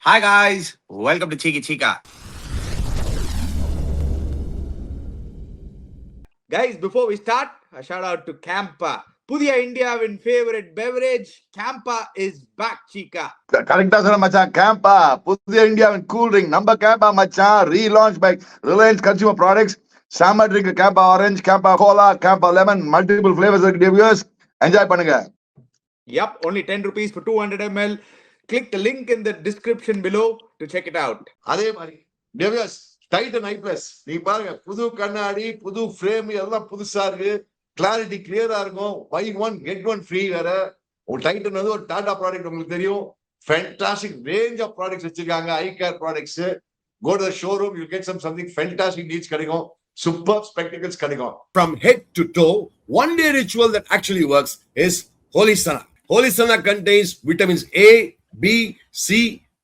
Hi guys, welcome to Cheeky Chica. Guys, before we start, a shout out to Campa. புதிய இந்தியாவின் favourite beverage Campa is back Cheeka. கரெக்டா சொன்ன மச்சான். Campa புதிய இந்தியாவின் கூல் ட்ரிங்க் நம்ம கேம்பா மச்சான். Relaunch by Reliance consumer products. Summer drink Campa orange, Campa cola, Campa lemon, multiple flavours இருக்கு டிவியர்ஸ். என்ஜாய் பண்ணுங்க. Yup, only 10 rupees for 200 ml. Click the link in the description below to check it out. அதே மாதிரி டிவியர்ஸ் Titan ஐ plus நீ பாருங்க, புது கண்ணாடி, புது frame எல்லாம் புதுசா இருக்கு. கிளாரிட்டி கிளியரா இருக்கும். Buy one get one free வேற. டைட்டன் வந்து ஒரு டாடா ப்ராடக்ட், உங்களுக்கு தெரியும். ஃபேண்டாஸ்டிக் ரேஞ்ச் ஆஃப் ப்ராடக்ட்ஸ் வச்சிருக்காங்க. Eye care products. Go to the showroom, you get something fantastic needs கிடைக்கும். சூப்பர் ஸ்பெக்டிகல்ஸ் கிடைக்கும். From head to toe, one day ritual that actually works is Holy Sana. Holy Sana contains vitamins A, B, C,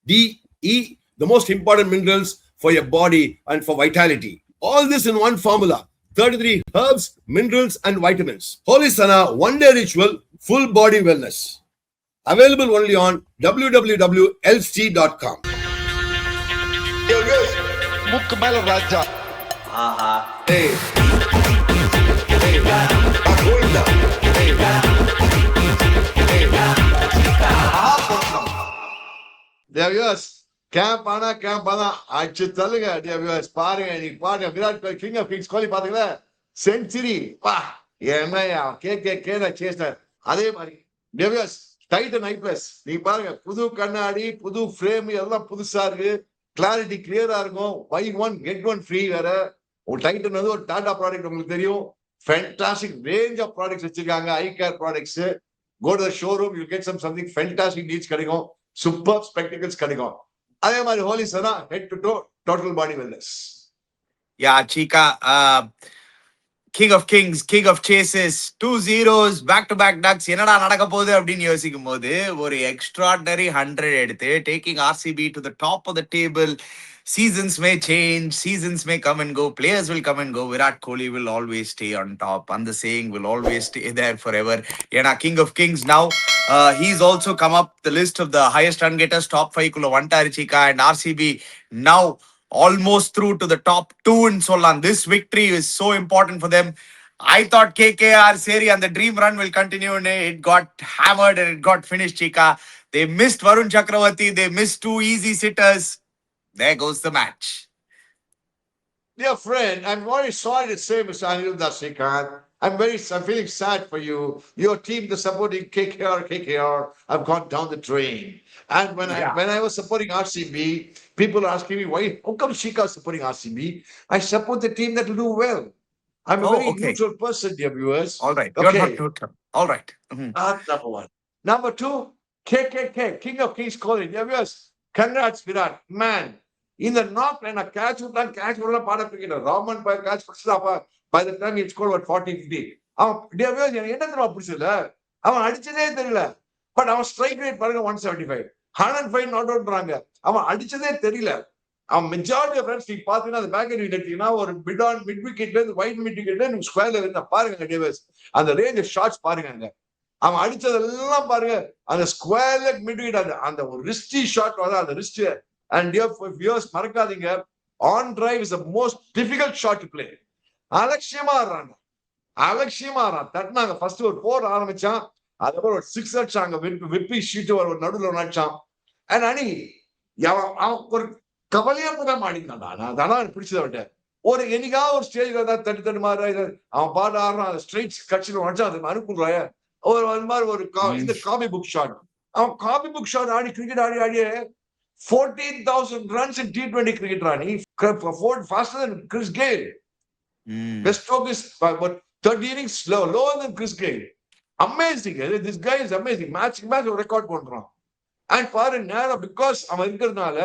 D, E, the most important minerals for your body and for vitality. All this in one formula. 33 herbs, minerals and vitamins. Holy Sana one day ritual, full body wellness. Available only on www.lc.com. Mukk mela raja. Aha. Hey. Hey. Agoinda. Hey. Devious. Camp ஆனா camp தான் அடிச்சு தள்ளுங்க. டிவியர்ஸ் பாருங்க, நீங்க பாருங்க, Virat Kohli king of Kings கோலி பாத்தீங்களா, century பா என்னையா கே சேஸ்டர். அதே மாதிரி டிவியர்ஸ் டைட்டன் ஐ பிளஸ் நீங்க பாருங்க, புது கண்ணாடி, புது ஃப்ரேம் எல்லாம் புதுசா இருக்கு. கிளாரிட்டி கிளியரா இருக்கும். Buy one get one free வேற. டைட்டன் வந்து ஒரு டாடா ப்ராடக்ட், உங்களுக்கு தெரியும். ஃபேண்டாஸ்டிக் ரேஞ்ச் ஆஃப் ப்ராடக்ட்ஸ் வச்சிருக்காங்க. Eye care products. Go to the showroom, you get something fantastic needs கிடைக்கும். சூப்பர் ஸ்பெக்டிகல்ஸ் கிடைக்கும். அதே மாதிரி ஹோலி சனா head to toe total body wellness. Yeah, Chica. King of Kings, King of Chases, 2 zeros, back-to-back ducks. என்னடா நடக்க போகுது அப்படின்னு யோசிக்கும் போது ஒரு எக்ஸ்ட்ராடனரி 100 எடுத்து taking RCB to the top of the table. Seasons may change, seasons may come and go, players will come and go. Virat Kohli will always stay on top, and the saying will always stay there forever. Yena King of Kings now. He's also come up the list of the highest run getters, top 5 kulla vantaru Chika, and RCB now almost through to the top 2 in Solan. This victory is so important for them. I thought KKR Seri and the dream run will continue, and it got hammered and it got finished, Chika. They missed Varun Chakravarti, they missed 2 easy sitters. There goes the match. Dear friend, I'm very sorry to say, Mr. Anil Dasikant, I'm feeling sad for you. Your team, the supporting KKR, have gone down the drain. And when I was supporting RCB, people are asking me, why? How come Shika is supporting RCB? I support the team that will do well. I'm a very neutral person, dear viewers. All right. Okay. You're not neutral. All right. That's number one. Number two, KKK, King of Kings calling. Dear viewers, congrats, Virat. Man, in the knock and a catch விடலாம் பாட cricket. Raman catch பிடிச்சதாப்பா. By the time he scored what 40-50. அவன் என்ன தெரியுமா பிடிச்சதுல, அவன் அடிச்சதே தெரியல. But அவன் strike rate பாருங்க 175, 105 நாட் அவுட்றாங்க. அவன் அடிச்சதே தெரியல. அவன் மெஜாரிட்டி ஆஃப் ரன்ஸ் நீங்க பாத்தீங்கன்னா அந்த பேக் எண்ட் எடுத்தீங்கன்னா ஒரு மிட் விக்கெட்ல இருந்து வைட் மிட் விக்கெட்ல நீங்க ஸ்கொயர்ல இருந்தா பாருங்க டிவியர்ஸ், அந்த ரேஞ்ச் ஆஃப் ஷாட்ஸ் பாருங்க. அவன் அடிச்சதெல்லாம் பாருங்க, அந்த ஸ்கொயர்ல மிட் விக்கெட், அந்த ஒரு ரிஸ்டி ஷாட் வர அந்த ரிஸ்ட். And dear viewers, மறக்காதீங்க, on drive is the most difficult shot to play. அலட்சியமா ஆடுறான். தட்டினாங்க ஃபர்ஸ்ட் ஒரு 4 ஆரம்பிச்சான், அதுக்கப்புறம் ஒரு 6 அடிச்சாங்க. விப்பி ஷீட் ஒரு நடுவில் ஒன்று அடிச்சான். அண்ட் அணி அவன் ஒரு கவலையா தான் ஆடினான்டா. நான் தானா பிடிச்சதை விட்ட ஒரு என்னைக்கா ஒரு ஸ்டேஜ்ல தான் தட்டு மாதிரி அவன் பாட்டு ஆடுறான். ஸ்ட்ரைட் கட்சியில் அடிச்சா அது அனுப்புறாய ஒரு மாதிரி ஒரு இந்த காபி புக் ஷாட். அவன் coffee book shot Aadi cricket ஆடியே 14,000 runs in T20 cricket, Rani. Faster than Chris Gayle. Best stroke is but 30 innings lower than Chris Gayle. Amazing. This guy is amazing. Match record பண்றான். And பாரு நேரா because அவன் இருக்கிறதுனால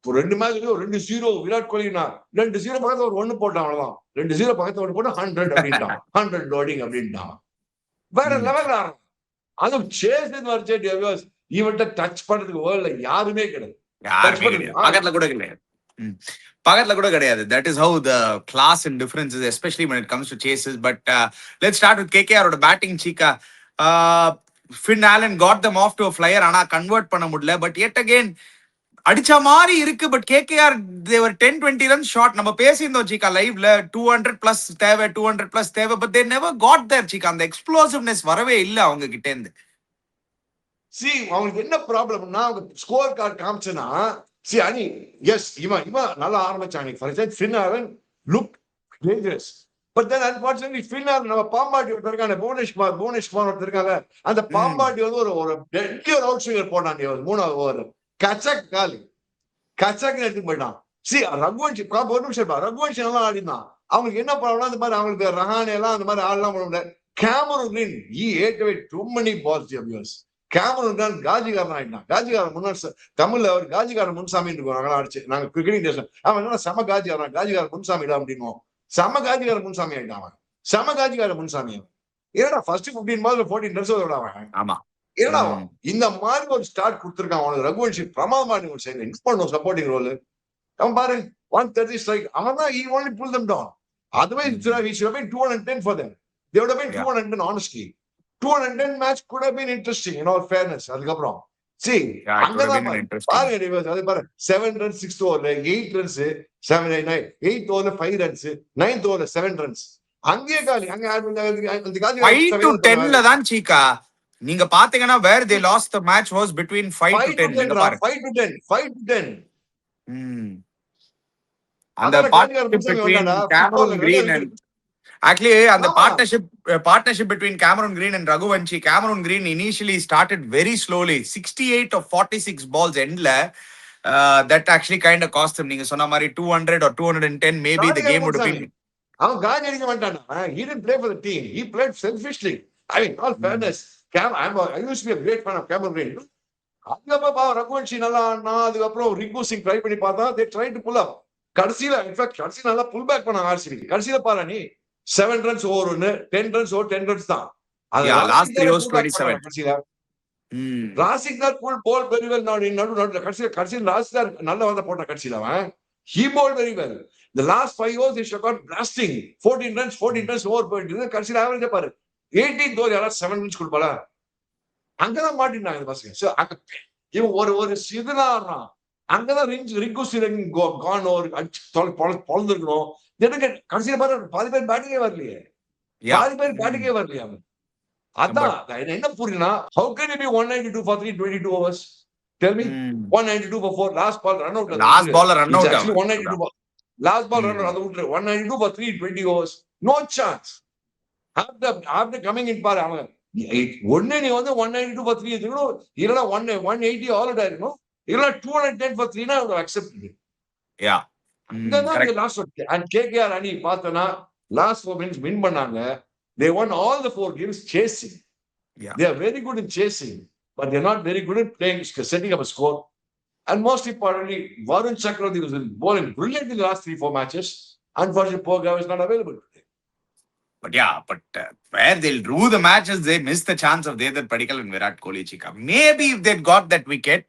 ஒரு 2 மேட்ச்ல ஒரு 2-0 விராட் கோலினா 2-0 பக்கத்துல ஒரு 1 போட்டான். அவ்வளவுதான். 2-0 பக்கத்துல 1 போட்டா 100 அப்படின்ட்டான். 100 லோடிங் அப்படின்ட்டான். வேற லெவல்ல ஆடுறான். அது சேஸ் வர்ச்சே டிவியர்ஸ் இவன்ட்ட டச் பண்றதுக்கு வேர்ல்ட்ல யாருமே கிடையாது. பக்கத்துல கூட கிடையாது. That is how the class and difference is, especially when it comes to chases. But let's start with KKR oda batting, Chika. Finn Allen got them off to a flyer, ஆனா convert பண்ண முடியல. But yet again, அடிச்ச மாதிரி இருக்கு. But KKR they were 10-20 run short. நம்ம பேசியிருந்தோம் சீக்கா லைவ்ல 200 plus தேவை, 200 பிளஸ் தேவை. பட் தே நெவர் காட் தேர் சீக்கா. அந்த எக்ஸ்ப்ளோசிவ்னஸ் வரவே இல்லை அவங்க கிட்ட இருந்து. அவங்களுக்கு என்ன ப்ராப்ளம்னா அவங்க ஸ்கோர் கார்டு காமிச்சுன்னா அணி எஸ் இவன் நல்லா ஆரம்பிச்சாங்க. For example Finn Allen look dangerous. But then unfortunately Finn Allen நம்ம பாம்பாட்டி ஒருத்தர் இருக்காங்க, புவனேஷ்குமார் ஒருத்தர் இருக்காங்க. அந்த பாம்பாட்டி வந்து ஒரு டெட்லி ஒரு அவுட் ஸ்விங்கர் போட்டாங்க 3வது ஓவர். கச்சக் காலி கச்சக் எடுத்து போயிட்டான். ரகுவன்ஷி ஒரு நிமிஷம் ரகுவன்ஷி நல்லா ஆடினான். அவங்களுக்கு என்ன ப்ராப்ளம், அந்த மாதிரி அவங்களுக்கு ரஹானே எல்லாம் அந்த மாதிரி ஆடலாம் பண்ண முடியாது. Cameron Green he ate away too many balls viewers. Cameron Green காஜிகாரன் ஆயிட்டான். காஜிகாரன் முன்னாடி தமிழ்ல அவர் காஜிகாரன் முன்சாமி இருக்கும். நாங்களாம் அடிச்சு நாங்க கிரிக்கெட்டிங் டேஷன் அவன் என்ன செம காஜிகாரன் முன்சாமி அப்படின்னுவோம். செம காஜிகாரன் முன்சாமி ஆயிட்டான் அவன். செம காஜிகாரன் முன்சாமி அவன். ஏன்னா ஃபர்ஸ்ட் 15 பால்ல 14 ரன்ஸ் விடாவன். ஆமா ஏன்னா இந்த மாதிரி ஒரு ஸ்டார்ட் கொடுத்துருக்கான் அவனுக்கு. ரகுவன்ஷி பிரமாதமான ஒரு சைடு மிஸ் பண்ணுவோம் சப்போர்ட்டிங் ரோல். அவன் பாரு 130 ஸ்ட்ரைக். அவன் தான் he only pulled them down. Otherwise he should have been 210 for them. They would have been 210 honestly. 210 match could have been interesting in all fairness. அதுக்கப்புறம் அங்கதான் பாருங்க அது பாரு 7 runs 6th ஓவர்ல 8 runs 8th ஓவர்ல 5 runs 9th ஓவர்ல 7 runs. அங்கே காலி அங்க 5 to 10ல தான் சீக்கா. நீங்க பாத்தீங்கன்னா where they lost the match was between 5 to 10. 5 to 10. அந்த partnership between Cameron Green and actually அந்த partnership between Cameron Green and Raghuvanshi. Cameron Green initially started very slowly. 68 of 46 balls endல that actually kind of cost him. நீங்க சொன்ன மாதிரி 200 or 210 maybe the game would have been. அவன் gauge அடிக்க மாட்டானா. He didn't play for the team. He played selfishly. I mean all fairness. I used to be a great fan of Cameron Green. அதுக்கப்புறம் ரகுவன்ஷி நல்லா ஆனா அதுக்கப்புறம் Rinku Singh try பண்ணி பார்த்தா they tried to pull up. கடைசியில இன்ஃபேக்ட் கடைசியில நல்லா புல் பேக் பண்ணாங்க ஆர்சிபி. கடைசியில பாரு நீ 7 runs over 10 runs over 10 runs தான். last 3 overs 27. கடைசியில ராசிக்தார் புல் பால் வெரி வெல். நடு கடைசியில ராசிக்தார் நல்ல வந்த போட்ட கடைசியில அவன் he bowled very well. The last 5 overs he got blasting 14 runs over போயிட்டு கடைசியில ஆவரேஜ் பாரு 18th over யாரா 7 runs கொடுப்பாளா. அங்கதான் மாட்டினாங்க இந்த பசங்க. சோ இவன் ஒரு சிதறான். அங்கதான் ரிங்கு சிங் கான் ஓவர் பொழந்துருக்கணும். கடைசியில பாரு பாதி பேர் பேட்டிங்கே வரலையே. அவன் அதான் என்ன புரியுதுன்னா how can you be 192 for 322 overs? Tell me. 192 for 4 last ball run out. Last ball run out. 192 last ball run out. அது விட்டு 192 for 320 overs. No chance. After coming in பாரு அவன் ஒண்ணு நீ வந்து 192 for 3 எடுக்கணும், இல்லனா 180 ஆல் அவுட் ஆயிருக்கணும், இல்லனா 210 for 3 னா அவங்க அக்செப்ட் பண்ணு. லாஸ்ட் அண்ட் கேகேஆர் அணி பார்த்தனா லாஸ்ட் 4 minutes வின் பண்ணாங்க. They won all the 4 games chasing. They are very good in chasing, but they are not very good at playing, setting up a score. And most importantly, Varun Chakravarti was bowling brilliant in the last 3-4 matches. Unfortunately, poor guy was not available today. But where they'll rue the matches, they miss the chance of Devdutt Padikkal and Virat Kohli chika. Maybe if they'd got that wicket,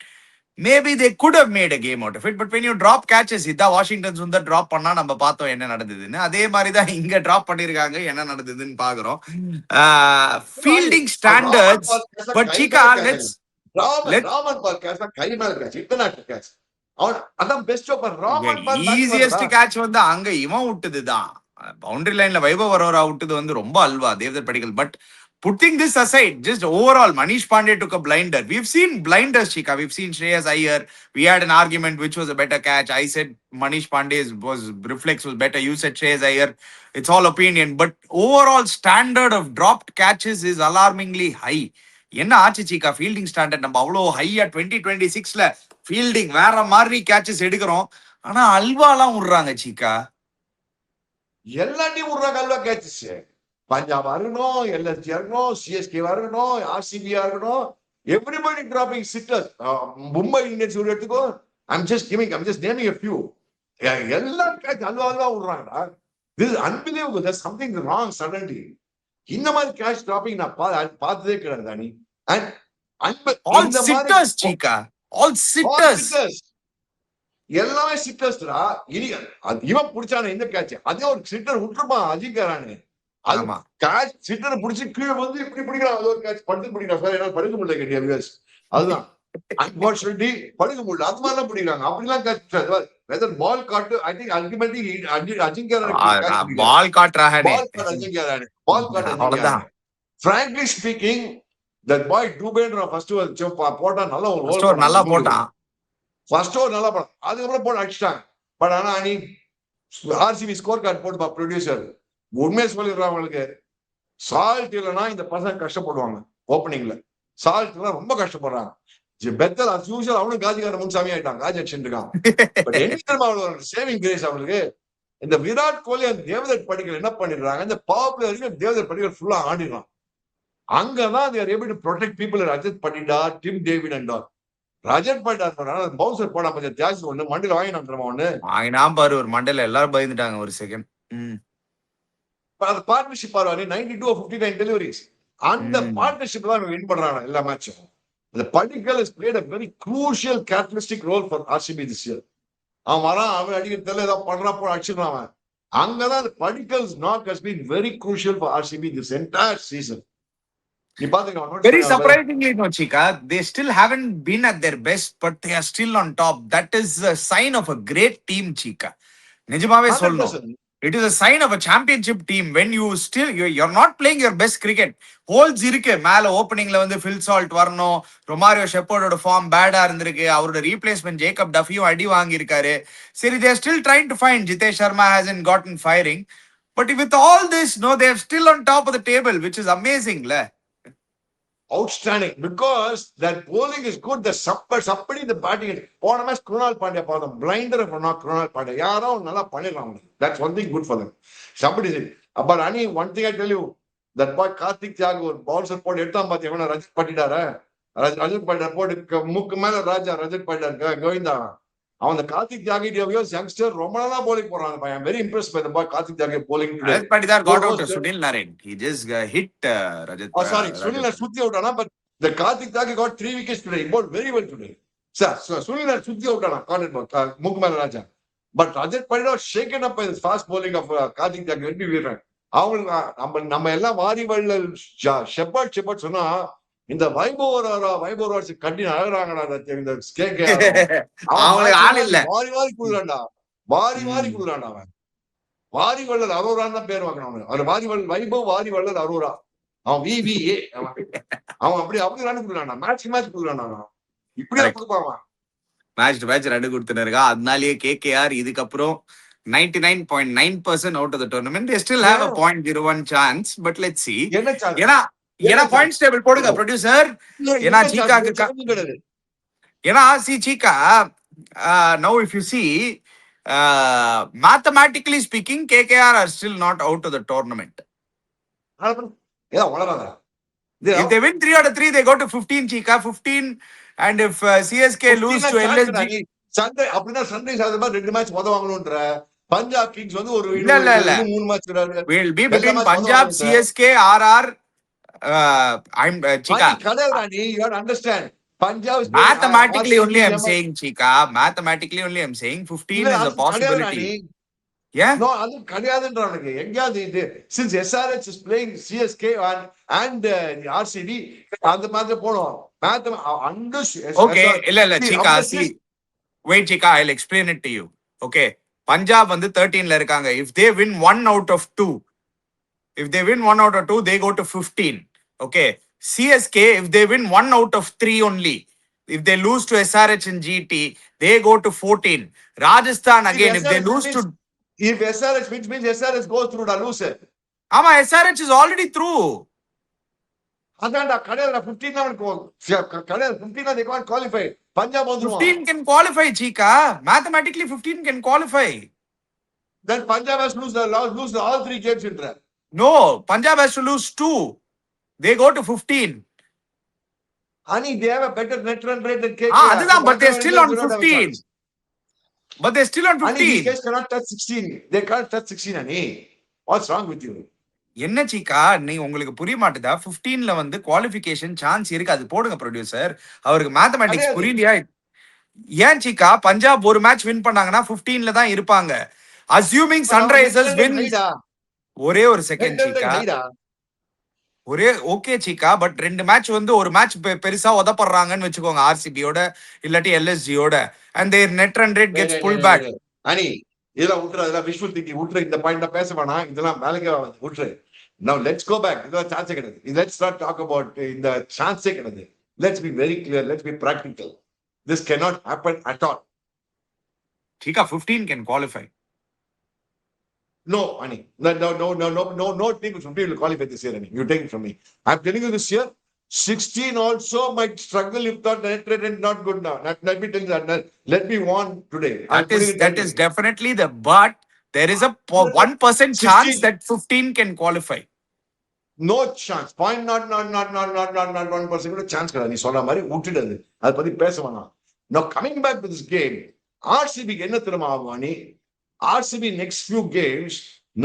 maybe they could have made a game out of it. But when you drop catches, இதா Washington Sundar drop பண்ணா நம்ம பார்த்தோம் என்ன நடந்ததுன்னு. அதே மாதிரி தான் இங்க டிராப் பண்ணிருக்காங்க, என்ன நடந்ததுன்னு பாக்குறோம். Fielding standards but Cheeka Raman ball catch கை மேல கேட்ச் இன்டர்நேஷனல் கேட்ச். அவன் அதான் best over. Raman ball easiest catch வந்து அங்க இவன் விட்டதுதான். பவுண்டரி லைன்ல வைபவ் வரோரா விட்டது வந்து ரொம்ப அல்வா Devdutt Padikkal. But putting this aside, just overall, Manish Pandey took a blinder. We've seen blinders, Chika. We've seen Shreyas Iyer. We had an argument which was a better catch. I said Manish Pandey's reflex was better. You said Shreyas Iyer. It's all opinion. But overall standard of dropped catches is alarmingly high. என்ன ஆச்சு சீக்கா fielding standard? நம்ம அவ்வளோ ஹையா 2026ல fielding வேற மாதிரி கேட்சஸ் எடுக்கிறோம், ஆனா அல்வாலாம் விடுறாங்க சீக்கா. எல்லாத்தையும் விடுறாங்க அல்வா கேட்சஸ். பஞ்சாபா இருக்கணும், எல்எஸ்ஜி இருக்கணும், சிஎஸ்கே இருக்கணும், ஆர்சிபியா இருக்கணும், everybody dropping sitters. Mumbai Indians ஒரு எடுத்துக்கோ. I'm just naming a few. எல்லா கேட்ச் அல்வா விடுறாங்கடா. This is unbelievable. There's something wrong suddenly. இந்த மாதிரி கேட்ச் டிராப்பிங் நான் பார்த்ததே கிடையாது அணி. All sitters, Chika. All sitters. எல்லாமே சிட்டர்ஸ்டா. இவன் புடிச்சான இந்த கேட்ச் அதே ஒரு சிட்டர் விட்டுருப்பான் அஜிங்காரானு. கேட்ச் சிட்டர் புடிச்சு கீழே வந்து இப்படி பிடிக்கிறான். அது ஒரு கேட்ச் படுத்து பிடிக்கிறான் சார். என்னால படிக்க முடியல கேட்டியா. அதுதான் அன்பார்ச்சுனேட்லி படுக்க முடியல. அது மாதிரிலாம் பிடிக்கிறாங்க. அப்படிலாம் வெதர் பால் காட்டு ஐ திங்க் அல்டிமேட்லி அஜிங்கியா பால் காட்டுறாங்க பால் காட் அஜிங்கியா பால் காட் அஜிங்கியா. அவ்வளவுதான். frankly speaking that boy Dubendra first போட்டா நல்ல ஒரு First over நல்லா போட்டான். ஃபர்ஸ்ட் ஓவர் நல்லா போட்டான். அதுக்கப்புறம் போட்டு அடிச்சிட்டாங்க. பட் ஆனா நீ ஆர்சிபி ஸ்கோர் கார்டு போட்டுப்பா ப்ரொடியூசர். உண்மையை சொல்லிடுறான் அவங்களுக்கு. சால்ட் இல்லைன்னா இந்த பசங்க கஷ்டப்படுவாங்க. ஓப்பனிங்ல சால்ட் எல்லாம் ரொம்ப கஷ்டப்படுறாங்க. பெத்தல் அஸ் யூசுவல் அவனும் காஜிகார முன்சாமி ஆயிட்டான். காஜி அடிச்சுட்டு இருக்கான். பட் என்ன சேவிங் கிரேஸ் அவங்களுக்கு இந்த விராட் கோலி அந்த தேவதர் படிக்கல் என்ன பண்ணிடுறாங்க, இந்த பவர் பிளேயருக்கு தேவதர் படிக்கல் ஃபுல்லா ஆடிடுறான். அங்கதான் they are able to protect people. Rajat பண்டிடா, Tim David and all. Rajat பண்டிடா பவுன்சர் போட கொஞ்சம் தியாசி ஒண்ணு மண்டில வாங்கினான் தெரியுமா ஒண்ணு. வாங்கினா பாரு ஒரு மண்டல எல்லாரும் பயந்துட்டாங்க ஒரு செகண்ட். அது பார்ட்னர்ஷிப் பாரு 92 or 59 டெலிவரிஸ். அந்த பார்ட்னர்ஷிப் தான் வின் பண்றாங்க எல்லா மேட்சும். The Padikkal has played a very crucial characteristic role for RCB this year. அவன் வரான், அவன் அடிக்க தெரியல, ஏதாவது பண்றா போட அடிச்சிடறான் அவன். அங்கதான் Padikkal's knock has been very crucial for RCB this entire season. நீ பாத்தீங்கன்னா Very surprisingly, no, Chika, they still haven't been at their best, but they are still on top. That is a sign of a great team, Chika. நிஜமாவே சொல்லணும். It is a sign of a championship team when you still you're not playing your best cricket. Holes இருக்கு மேல ஓப்பனிங்ல வந்து Phil Salt வரணும். Romario ஷெப்பர்டோட form பேடா இருந்திருக்கு. அவரோட replacement Jacob டஃபியும் அடி வாங்கி இருக்காரு. சரி, they are still trying to find. Jitesh Sharma hasn't gotten firing, but with all this, no, they are still on top of the table, which is amazing, la. Outstanding because that bowling is good. The somebody the batting. போன match Krunal Pandya பார்த்தோம். Blinder பண்ணான் குருணால் பாண்டியா. யாரோ நல்லா பண்ணிடலாம். That's one thing good for them. Somebody said. But Ani, one thing I tell you, that boy Karthik Thiago ஒரு Pavul support எடுத்தான் பாத்தியா? இவன ரஜத் பண்டிடாரா? ரஜத் பண்டிடார் போட்டு முக்கு மேல ராஜா ரஜத் பண்டிடார் கோவிந்தா. அவன் அந்த கார்த்திக் தியாகி யங்ஸ்டர் ரொம்ப நாளா bowling போறான். I am very impressed by the boy Karthik Thiago bowling today. Rajat Patidar got out to Sunil Narine. He just hit Rajat. Oh, sorry, Sunil Narine சுத்தி out ஆனா, but the Karthik Thiago got 3 wickets today. He bowled very well today. Sir, Sunil Narine சுத்தி out ஆனா corner முக்கு மேல ராஜா. But Rajat Patidar was shaken up by the fast bowling of Karthik Thiago. வெற்றி வீரன். அவங்க நம்ம எல்லாம் வாரிவள்ளல் ஷெப்பர்ட் சொன்னா இந்த வைபோராட்சி கட்டி அழகுறாங்கடா. இந்த அவங்களுக்கு ஆள் இல்ல. வாரி குடுறான்டா. வாரி குடுறான்டா. அவன் வாரிவள்ளல் அரோரான்னு தான் பேர் வாங்கினான். அவர் வாரிவள்ளல் வைபவ் வாரிவள்ளல் அரோரா. அவன் VVA. அவன் அப்படி ரன் குடுறான்டா. மேட்ச் குடுறான்டா. இப்படியா கொடுப்பான் மேட்ச் டு மேட்ச் ரன் கொடுத்துருக்கா. அதனாலேயே KKR இதுக்கப்புறம் 99.9% out of the tournament. They still have a 0.01 chance, but let's see. ஏன்னா பாயிண்ட்ஸ் டேபிள் போடுங்க ப்ரொடியூசர். ஏன்னா சீக்கா now if you see mathematically speaking KKR are still not out of the tournament. If they win 3 out of 3 they go to 15, Chika 15, and if CSK lose to LSG Sunday அப்படினா sunrise அது மாதிரி 2 match மொத வாங்கணும்ன்ற Punjab Kings வந்து ஒரு 3 match will be between Punjab, CSK, RR. I'm Chika. You have to understand. Punjab is mathematically only I'm saying, Chika. Mathematically only I'm saying 15 is a possibility. Yeah. No, அது கிடையாதுன்றானுங்க. எங்கயாவது இது since SRH is playing CSK and the RCB அந்த மாதிரி போறோம். Okay, இல்ல Chika, see. Wait, Chika, I'll explain it to you. Okay. Punjab வந்து 13ல இருக்காங்க. If they win 1 out of 2, they go to 15. Okay. CSK, if they win 1 out of 3 only, if they lose to SRH and GT, they go to 14. Rajasthan again, if they lose to... If SRH wins, means SRH goes through the loser. Ama, SRH is already through. Adanda, Kadela 15 they can't qualify. Punjab 15 can qualify, Chika. Mathematically, 15 can qualify. Then Punjab has to lose all 3 games in there. No, Punjab has to lose 2. They go to 15. Honey, they have a better net run rate than KKR. But they're still on 15. But they're still on 15. Honey, these guys cannot touch 16. They can't touch 16, honey. What's wrong with you? என்ன சீக்கா நீ உங்களுக்கு புரிய மாட்டுதா? 15ல வந்து qualification chance இருக்கு. அது போடுங்க producer. அவருக்கு mathematics புரியலையா? ஏன் சீக்கா பஞ்சாப் ஒரு மேட்ச் வின் பண்ணாங்கன்னா 15ல தான் இருப்பாங்க. Assuming Sunrisers win. ஒரே ஒரு செகண்ட் சீக்கா. ஒரே ஓகே சீக்கா, பட் 2 மேட்ச் வந்து ஒரு மேட்ச் பெருசா உதப்படுறாங்கன்னு வச்சுக்கோங்க ஆர்சிபியோட இல்லாட்டி எல்எஸ்ஜியோட, and their net run rate gets pull back. அனி இதெல்லாம் விட்டுரு, அதெல்லாம் விஷுவல் திங்கிங் விட்டுரு, இந்த பாயிண்ட் பேச வேணாம், இதெல்லாம் வேலைக்கு விட்டுரு. Now let's go back. இதெல்லாம் சான்ஸே கிடையாது. Let's not talk about இந்த சான்ஸே கிடையாது. Let's be very clear. Let's be practical. This cannot happen at all. சீக்கா 15 can qualify. No, Ani. No thing which will qualify this year, Ani. You take it from me. I'm telling you this year, 16 also might struggle if not net rate and not good now. Let me tell you that. Let me warn today. That is definitely the, but there is a 1% chance that 15 can qualify. No chance. Point not 1% கூட chance கிடையாது. நீ சொல்ற மாதிரி விட்டுடுது. அதை பத்தி பேச வேணாம். Now coming back to this game, RCB என்ன தெரியுமா ஆகும் நீ? RCB next few games,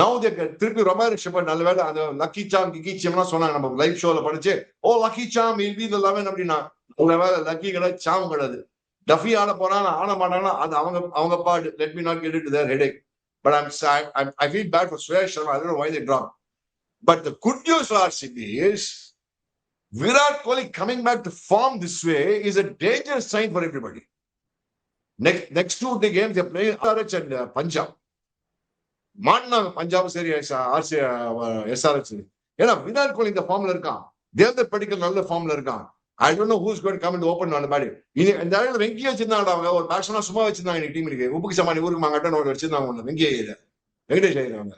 now they திருப்பி ரொமாரி ஷெப்பர்ட் நல்ல வேலை அந்த லக்கி சாம் கிக்கி சாம்லாம் சொன்னாங்க நம்ம லைவ் ஷோல படிச்சு, oh lucky Sam will be the 11 அப்படின்னா, நல்ல வேலை லக்கி கிடையாது, சாம் கிடையாது. டஃபி ஆட போறாங்க, ஆட மாட்டாங்கன்னா அது அவங்க பாடு. Let me not get into their headache. But I feel bad for Suresh Sharma. I don't know why they dropped. But the good news for RCB is Virat Kohli coming back to form this way is a dangerous sign for everybody. Next 2 games they play SRH and Punjab. மாட்டினாங்க Punjab சரி SRH. ஏன்னா விராட் கோலி இந்த ஃபார்ம்ல இருக்கான், தேவதர் படிக்கல் நல்ல ஃபார்ம்ல இருக்கான். I don't know who's going to come and open on the body. இந்த இடத்துல வெங்கி வச்சிருந்தாங்க, அவங்க ஒரு பேட்ஸ்மேனா சும்மா வச்சிருந்தாங்க டீமுக்கு. உப்புக்கு சமானி ஊருக்கு மாங்கட்டன் ஒரு வச்சிருந்தாங்க, வெங்கிய வெங்கடேஷ் ஐயர்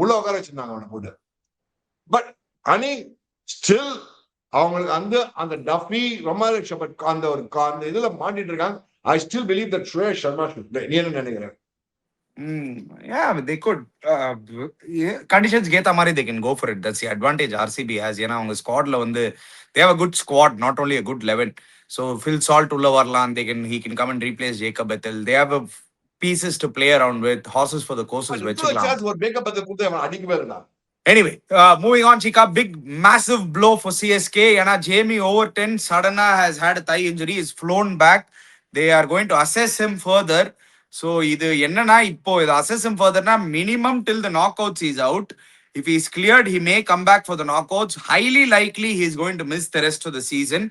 உள்ள உட்கார வச்சிருந்தாங்க அவனை போட்டு. பட் அனி ஸ்டில் அவங்களுக்கு அந்த டஃபி ரொமாரி ஷெப்பர்ட் அந்த இதுல மாட்டிட்டு இருக்காங்க. I still believe that Suresh Sharma should play. நீ என்ன நினைக்கிறேன்? Yeah, they could. Conditions கேத்த மாதிரி they can go for it. That's the advantage RCB has. ஏன்னா அவங்க ஸ்குவாட்ல வந்து they have a good squad, not only a good 11. So Phil Salt உள்ள வரலாம், he can come and replace Jacob Bethel. They have pieces to play around with, horses for the courses வச்சுக்கலாம். ஒரு backup பத்தி கொடுத்து அவன் அடிக்கவே இல்லடா. Anyway, moving on, Chika, big massive blow for CSK. ஏன்னா Jamie Overton suddenly has had a thigh injury, is flown back. They are going to assess him further. So இது என்னன்னா இப்போ இது assess him further na minimum till the knockouts is out. If he is cleared, he may come back for the knockouts. Highly likely he is going to miss the rest of the season.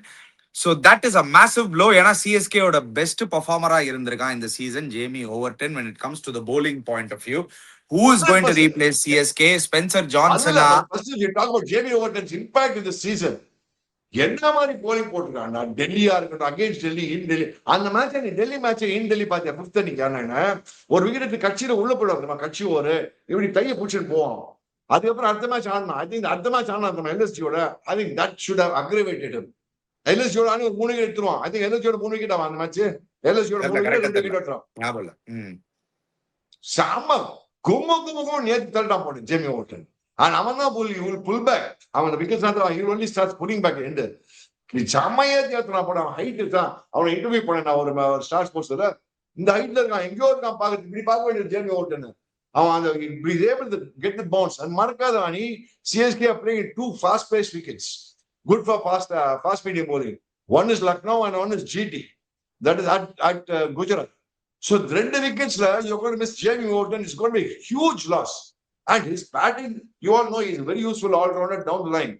So that is a massive blow. ஏன்னா CSK ஓட best performer இருந்திருக்கான் இந்த season Jamie Overton when it comes to the bowling point of view. Who is going to replace CSK? Spencer Johnson. You talk about Jamie Overton's impact in the season. என்ன மாதிரி polling போட்டுருக்காங்க டெல்லியா இருக்கட்டும், against Delhi, இன் டெல்லி. அந்த match நீ Delhi match in Delhi பார்த்தியா 5th innings ஆனா ஒரு wicket கட்சியில உள்ள போயிடுவாங்க, நம்ம கட்சி ஒரு இப்படி கையை பிடிச்சிட்டு போவோம். அதுக்கப்புறம் அடுத்த மேட்ச் ஆடணும். ஐ திங்க் அடுத்த மேட்ச் ஆனா நம்ம எல்எஸ்ஜியோட I think that should have aggravated him. எல்எஸ்ஜியோட ஆனா ஒரு 3 விக்கெட் எடுத்துருவான். ஐ திங்க் எல்எஸ்ஜியோட 3 விக்கெட் ஆகும் அந்த மேட்ச். எல்எஸ்ஜியோட 3 விக்கெட் 2 விக்கெட் எடுத்துறான். சாம கும்ம நேத்து தள்ளிட்டான் போட்டு ஜேமி ஓவர்டன். And அவன் தான் pull back. அவன் wickets he will only starts pulling back end. நீ செம்மையா தேத்துனா போட அவன் ஹைட் தான். அவனை இன்டர்வியூ பண்ண நான் ஒரு ஸ்டார் ஸ்போர்ட்ஸ்ல இந்த ஹைட்ல இருக்கான், எங்கேயோ இருக்கான், பாக்குறது இப்படி பார்க்க வேண்டிய ஜேமி ஓவர்டன். அவன் அந்த is able to get the bounce. And மறக்காத அணி CSK are playing 2 fast paced wickets, good for fast medium bowling. One is Lucknow and one is GT. That is at Gujarat. So 2 wicketsல you're going to miss Jamie Overton. It's going to be a huge loss. And his batting, you all know, he is very useful all-rounder down the line.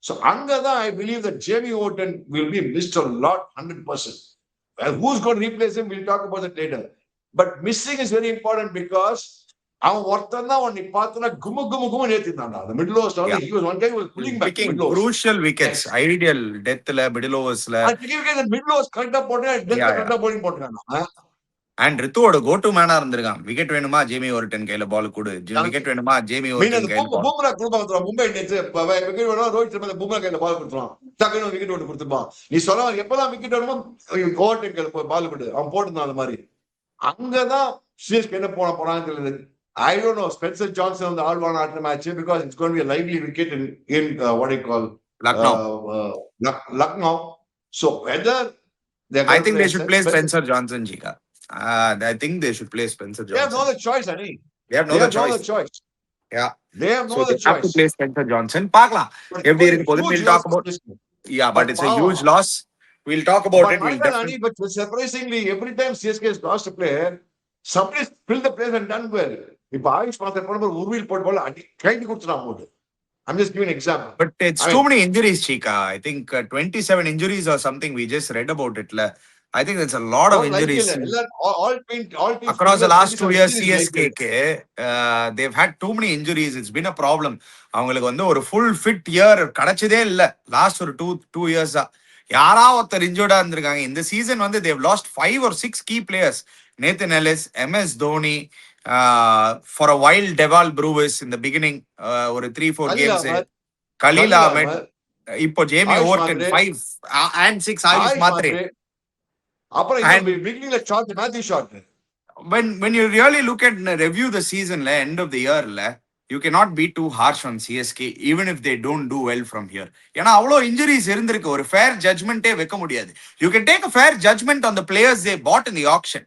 So, Angada, I believe that Jamie Overton will be missed a lot, 100%. Well, who's going to replace him? We'll talk about that later. But missing is very important because அவன் ஒருத்தன் தான் நீ பார்த்தனா கும்ம நேத்திருந்தான்டா அந்த middle ஓவர்ஸ்ல. He was one guy who was pulling back crucial wickets, ideal deathல middle oversல. அந்த middle overs கரெக்ட்டா போட்டா death கரெக்ட்டா bowling போட்டாங்க. And ரித்துவோட கோ டு மேனா இருந்திருக்கான். விக்கெட் வேணுமா ஜேமி ஓவர்டன் கையில பால் கொடு, விக்கெட் வேணுமா ஜேமி ஓவர்டன் கையில பால். பும்ரா கொடுப்பாங்க. மும்பை இந்தியன்ஸ் விக்கெட் வேணுமா ரோஹித் சர்மா பும்ரா கையில பால் கொடுத்துறான், டக்குனு விக்கெட் ஒன்று கொடுத்துப்பான். நீ சொல்ல எப்பதான் விக்கெட் வேணுமோ ஓவர்டன் கையில பால் கொடு, அவன் போட்டுருந்தான் அந்த மாதிரி. அங்கதான் சிஎஸ்கே என்ன போறான்னு தெரியல. I don't know. Spencer Johnson on the all-one after match because it's going to be a lively wicket in what I call Lucknow. So whether I think they should play Spencer Johnson, Jika. I think they should play Spencer Johnson. They have no other choice, Ani. They have no other choice. Yeah. They have no so other they choice. have to play Spencer Johnson. Paakla. Every we'll talk about. Yeah, but it's a huge loss. We'll talk about it. We'll definitely. But surprisingly, every time CSK has lost a player, somebody filled the place and done well. If Ayush Mathur போடும்போது உருவில் போட்டு போல கைதி கொடுத்துட்டான் போட்டு. I'm just giving an example. But it's I too mean, many injuries, Chika. I think 27 injuries or something. We just read about it. I think there's a lot of don't like injuries it. All teams across the last 2 years. injuries like it. CSK, they've had too many injuries. It's been a problem. அவங்களுக்கு வந்து ஒரு full fit year கிடைச்சதே இல்ல last ஒரு two இயர்ஸா. யாரா ஒருத்தர் இன்ஜூர்டா இருந்திருக்காங்க. இந்த சீசன் வந்து they've lost 5 or 6 key players. Nathan Ellis, MS Dhoni, for a while Dewald Brevis in the beginning, ஒரு 3-4 Khalil games. Ahmed, Khalil Khalil Ahmed, Ahmed, இப்போ Jamie Ayush Overton Matre, 5 and 6 Ayush Ayush Mhatre. Matre. அப்புறம் And இன்னும் beginning shot, Matthew shot. when you really look at review the season end of the year you cannot be too harsh on CSK even if they don't do well from here. ஏன்னா அவ்வளோ injuries இருந்திருக்கு. ஒரு fair ஜட்மெண்ட்டே வைக்க முடியாது. You can take a fair judgment on the players they bought in the auction.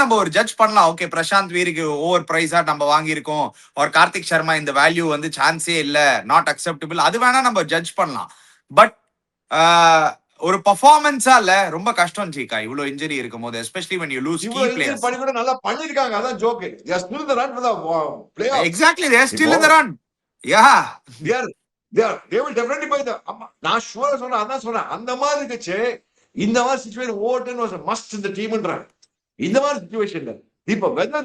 நம்ம ஒரு judge பண்ணலாம். Okay, Prashanth வீருக்கு over பிரைஸா நம்ம வாங்கியிருக்கோம், ஒரு கார்த்திக் சர்மா இந்த வேல்யூ வந்து சான்ஸே இல்ல, நாட் அக்செப்டபிள், அது வேணா நம்ம ஜட்ஜ் பண்ணலாம். பட் ஒரு பர்ஃபார்மன்ஸா இல்ல, ரொம்ப கஷ்டம் சீக்கா இவ்வளவு இன்ஜுரி இருக்கும் போது, especially when you lose key இவ்வளவு players. இன்ஜுரி பண்ணி கூட நல்லா பண்ணிருக்காங்க, அதான் joke. They are still in the run for the playoffs. Exactly, they are still in the run. Yeah. They will definitely buy the. நான் ஷூரா சொன்னேன், அதான் சொன்னேன். அந்த மாதிரி இருந்துச்சு. இந்த மாதிரி situation Overton was a must in the team ன்றாங்க. இந்த மாதிரி சிச்சுவேஷன்ல இப்போ whether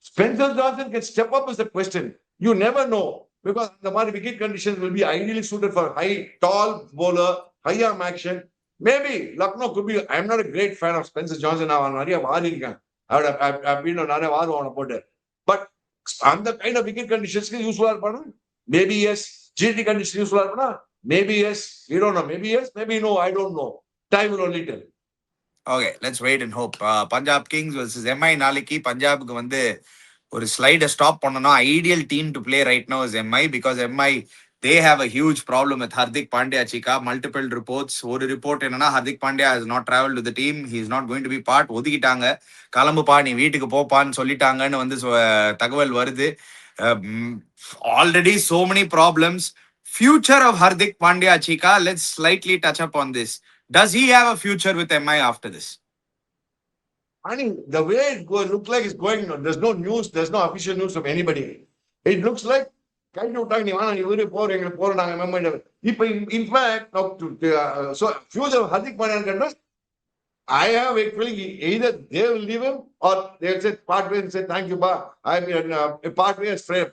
Spencer Johnson can step up is the question. You never know, because the மாதிரி wicket conditions will be ideally suited for high tall bowler, high arm action. Maybe Lucknow could be. I'm not a great fan of Spencer Johnson. நான் நிறைய வாரி இருக்கேன். I've been நிறைய வாருவான போட்டு. But அந்த kind of wicket conditions யூஸ்ஃபுல்லா இருப்பானா? Maybe yes. GT conditions யூஸ்ஃபுல்லா இருப்பானா? Maybe yes. We don't know. Maybe yes. Maybe no. I don't know. Time will only tell. Okay, let's wait and hope. Punjab Kings versus MI நாளைக்கு. பஞ்சாப்க்கு வந்து ஒரு ஸ்லைட stop பண்ணனும். Ideal team to play right now is MI, because MI they have a huge problem with Hardik Pandya, Chika. Multiple reports. ஒரு report என்னன்னா, Hardik Pandya has not traveled to the team. He is not going to be part. ஒதுக்கிட்டாங்க. கிளம்புப்பா, நீ வீட்டுக்கு போப்பான்னு சொல்லிட்டாங்கன்னு வந்து தகவல் வருது. Already so many problems. Future of Hardik Pandya, Chika. Let's slightly touch up on this. Does he have a future with MI after this? I mean, the way it looks like it's going, there's no news, there's no official news from anybody. It looks like kind of talking, இவரே போறோம் நாங்க member. இப்போ in fact so future of Hardik Pandya, I have a feeling either they will leave him or they will say part way and say thank you, ba. I mean, part way as friend,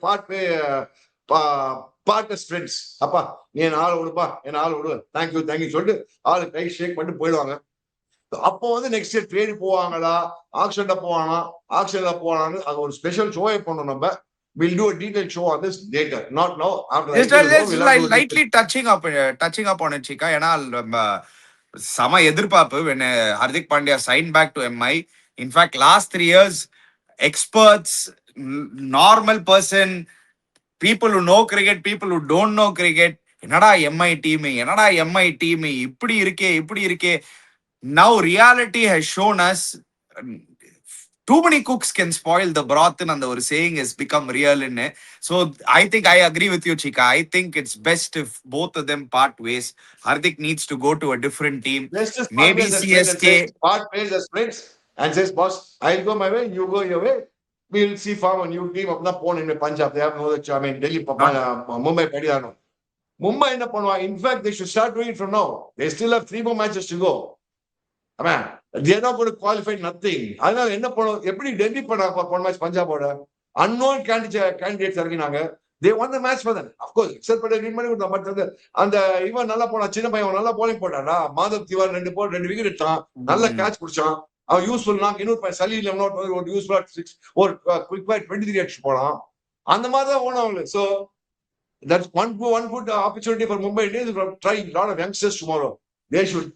part as friends. அப்பா நீ என்ன ஆள் விடுப்பா, என்ன ஆள் விடு, thank you சொல்லிட்டு ஆளு கை ஷேக் பண்ணிட்டு போயிடுவாங்க. அப்போ வந்து நெக்ஸ்ட் இயர் ட்ரேட் போவாங்களா, ஆக்ஷன்ல போவானான்னு அது ஒரு ஸ்பெஷல் ஷோவே பண்ணணும். நம்ம we'll do a detailed show on this later, not now. Just lightly touching up on it, Chika. ஏன்னா சம எதிர்பார்ப்பு when Hardik Pandya signed back to MI. In fact, last 3 years, experts, normal person, people who know cricket, people who don't know cricket, என்னடா MI team இப்படி இருக்கே. Now reality has shown us too many cooks can spoil the broth, and the saying has become real in it. So I think I agree with you, Chika. I think it's best if both of them part ways. Hardik needs to go to a different team. Maybe CSK. Part ways as friends and says, boss, I'll go my way, you go your way. We'll see form a new team. Apna phone in Punjab. They have no other. I mean, Delhi, Mumbai, Padiyano. Mumbai in the in fact, they should start doing it from now. They still have 3 more matches to go. I mean, they are not going to qualify nothing. அதனால என்ன பண்ணும், எப்படி டெல்லி போன match பஞ்சாபோட unknown candidates இறங்கினாங்க. They won the match for them. Of course, except for the win பண்ணி கொடுத்தா. But அந்த இவன் நல்லா போனா, சின்ன பையன் நல்லா bowling போட்டாரா, மாதவ் திவார் 2 விக்கெட் எடுத்தான், நல்ல கேட்ச் பிடிச்சான். அவன் யூஸ்ஃபுல் நாக்கு இன்னொரு பையன் சலீல் ஒரு யூஸ்ஃபுல் 6 ஒரு குவிக் பை 23 அடிச்சு போனான். அந்த மாதிரி தான் ஓணும் அவங்களுக்கு. So that's one good opportunity for Mumbai Indians to try a lot of youngsters tomorrow. They should.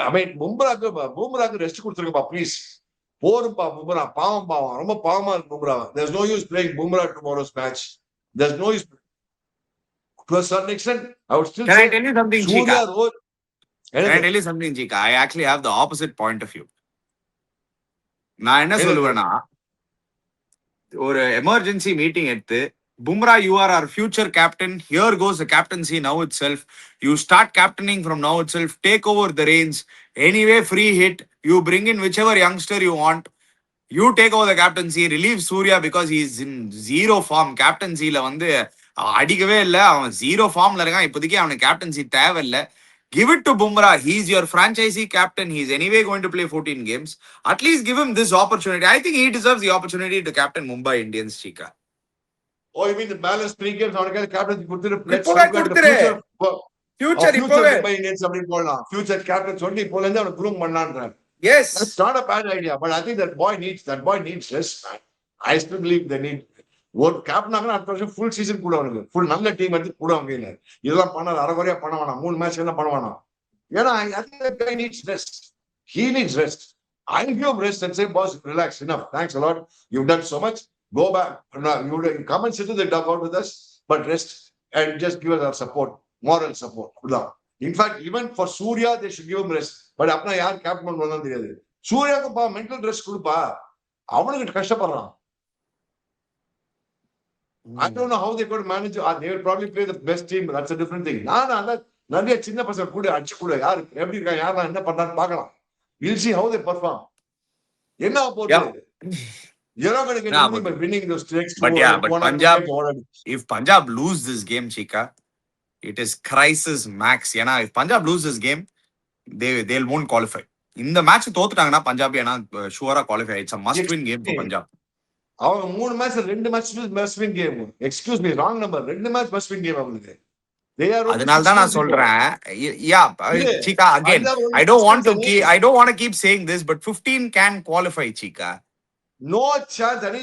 I mean, Bumrah rest கொடுத்துருங்கப்பா ப்ளீஸ். போரும்பா Bumrah, பாவம் ரொம்ப பாவமா இருக்கு Bumrah. There's no use playing Bumrah tomorrow's match. There's no use. To a certain extent, I would still Can say I tell you something, Surya Chika? Rohit. Can I tell you something, Chika? I actually have the opposite point of view. நான் என்ன சொல்லுவேன்னா, ஒரு emergency meeting எடுத்து, Bumrah, you are our future captain. Here goes the captaincy now itself. You start captaining from now itself. Take over the reins. Anyway, free hit. You bring in whichever youngster you want. You take over the captaincy. Relieve Surya because he is in zero form. Captaincy la வந்து அடிக்கவே இல்ல, அவன் 0 ஃபார்ம்ல இருக்கான் இப்போதைக்கு, அவனுக்கு captaincy தேவையில்ல. Give it to Bumrah. He's your franchisee captain. He's anyway going to play 14 games. At least give him this opportunity. I think he deserves the opportunity to captain Mumbai Indians, Chika. Oh, you mean the balance 3 games அவனுக்கு captaincy கொடுத்துட்டு let's இப்பவே look at the கொடுத்துரு. future Future இப்பவே. Mumbai Indians அப்படி போடலாம். Future captain சொல்லி இப்போல இருந்து அவனை groom பண்ணலான்றான். Yes. That's not a bad idea, but I think that boy needs rest, man. I still believe they need ஒரு கேப்டன் ஆகணும் அடுத்த வருஷம் ஃபுல் சீசன் கூட அவனுக்கு ஃபுல் நல்ல டீம் எடுத்து கூட அவங்க இதெல்லாம் பண்ண அரைகுறையா பண்ண வேணாம், 3 மேட்ச் எல்லாம் பண்ண வேணாம். ஏன்னா I think that guy needs rest. He needs rest. I'll give him rest and say, boss, relax, enough. Thanks a lot. You've done so much. Go back. No, you come and sit in the dugout with us, but rest and just give us our support, moral support. In fact, even for Surya, they should give him rest. But apna yaar captain பண்ணனும் தெரியாது. சூர்யாக்கு பா mental rest கொடுப்பா, அவனுக்கு கஷ்டப்படுறான். I don't know how they're going to manage. They will probably play the best team. That's a different thing. நிறைய சின்ன பசங்க கூட அடிச்சு கூட யாரு எப்படி இருக்காங்க, யாரெல்லாம் என்ன பண்றான்னு பார்க்கலாம். We'll see how they perform. என்ன போறது? You're not going to get anything by winning those next 2. But yeah, but Punjab, if Punjab lose this game, Chika, it is crisis max. ஏன்னா if Punjab lose this game, they'll won't qualify. இந்த match தோத்துட்டாங்கன்னா பஞ்சாப் ஏன்னா ஷூரா qualify. It's a must win game for Punjab. அவங்க 3 match 2 match must win game. Excuse me, wrong number. 2 match must win game அவங்களுக்கு. அதனால தான் நான் சொல்றேன். Yeah, Chika, again, I don't want to keep saying this, but 15 can qualify, Chika. No chance. Any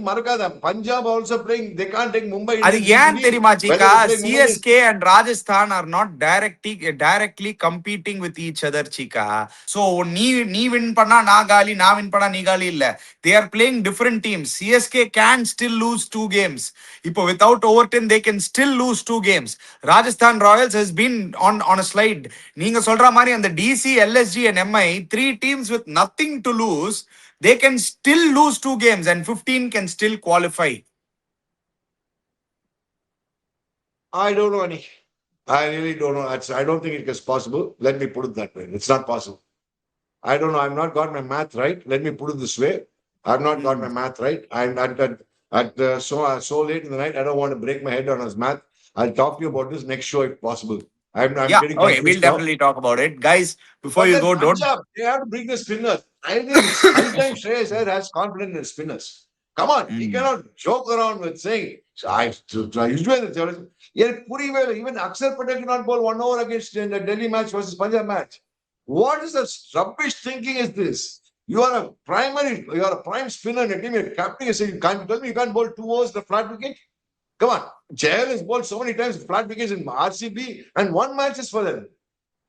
மறக்காத, Punjab also playing, they can't take Mumbai. அது ஏன் தெரியுமா Chika? CSK and Rajasthan are not directly competing with each other, Chika. So நீ win பண்ணா நான் காலி, நான் win பண்ணா நீ காலி இல்ல. They are playing different teams. CSK can still lose 2 games. இப்போ without Overton they can still lose 2 games. Rajasthan Royals has been on a slide. நீங்க சொல்ற மாதிரி அந்த DC, LSG and MI, 3 teams with nothing to lose, they can still lose 2 games and 15 can still qualify. I don't know any. I really don't know. I don't think it is possible. Let me put it that way. It's not possible. I don't know. I've not got my math right. Let me put it this way. I've not got my math right. I'm so late in the night. I don't want to break my head on his math. I'll talk to you about this next show if possible. I'm Yeah, getting okay, we'll definitely talk about it. Guys, before you go, don't... They have to bring the spinners. I think sometimes Shreyas Iyer has confidence in spinners. Come on, he cannot joke around with saying, even Akshar Patel cannot bowl 1 over against the Delhi match versus Punjab match. What is the rubbish thinking is this? You are a prime spinner in a team. You're captain. You say you can't tell me you can't bowl 2 overs the flat wicket. Come on, Chahal has bowled so many times flat wickets in RCB, and 1 match is for them.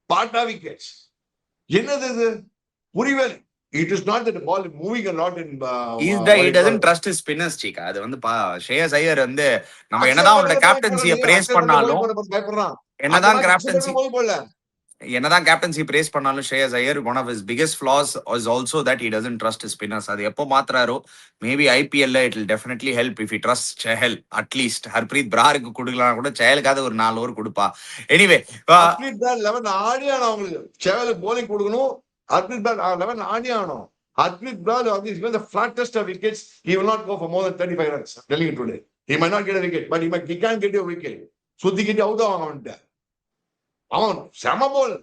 Pata wickets. It is not that the ball is moving a lot in. He doesn't trust his spinners, Chika. அது வந்து Shreyas Iyer வந்து நம்ம என்னதான் அவனோட கேப்டன்சியை brace பண்ணாலும், என்னதான் captaincy brace பண்ணாலும் Shreyas Iyer, one of his biggest flaws is also that he doesn't trust his spinners. அது எப்போ மாத்துறாரோ, maybe IPL it will definitely help if he trusts Chahal. At least Harpreet பிராருக்கு கொடுக்கலாம் கூட, Chahalக்காவது ஒரு 4 ஓவர் கொடுப்பா. எனிவே, ஹர்ப்ரீத் பிரார் 11 ஆடியானோ அவங்களுக்கு. Chahalக்கு bowling கொடுக்கணும். ஹர்ப்ரீத் பிரார் 11 ஆடியானோ. Harpreet Brar is the flattest of wickets. He will not go for more than 35 runs. I'm telling you today. He might not get a wicket, but he can get you a wicket. சுத்திக்கிட்டு out ஆவாங்க அவன்கிட்ட. அவன் செம போல்.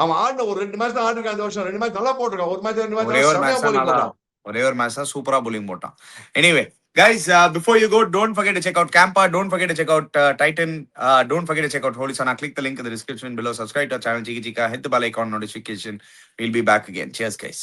அவன் ஆடின ஒரு 2 match தான் ஆடிருக்கான் இந்த வருஷம். 2 மேட்ச் நல்லா போட்டிருக்கான். ஒரு மேட்ச் 2 மேட்ச் ஒரே ஒரு மேட்ச் தான் சூப்பரா bowling போட்டான். Anyway, guys, before you go, don't forget to check out Campa, don't forget to check out Titan, don't forget to check out Holy Sana. Click the link in the description below. Subscribe to our channel Chiki Chika, hit the bell icon notification. We'll be back again. Cheers, guys.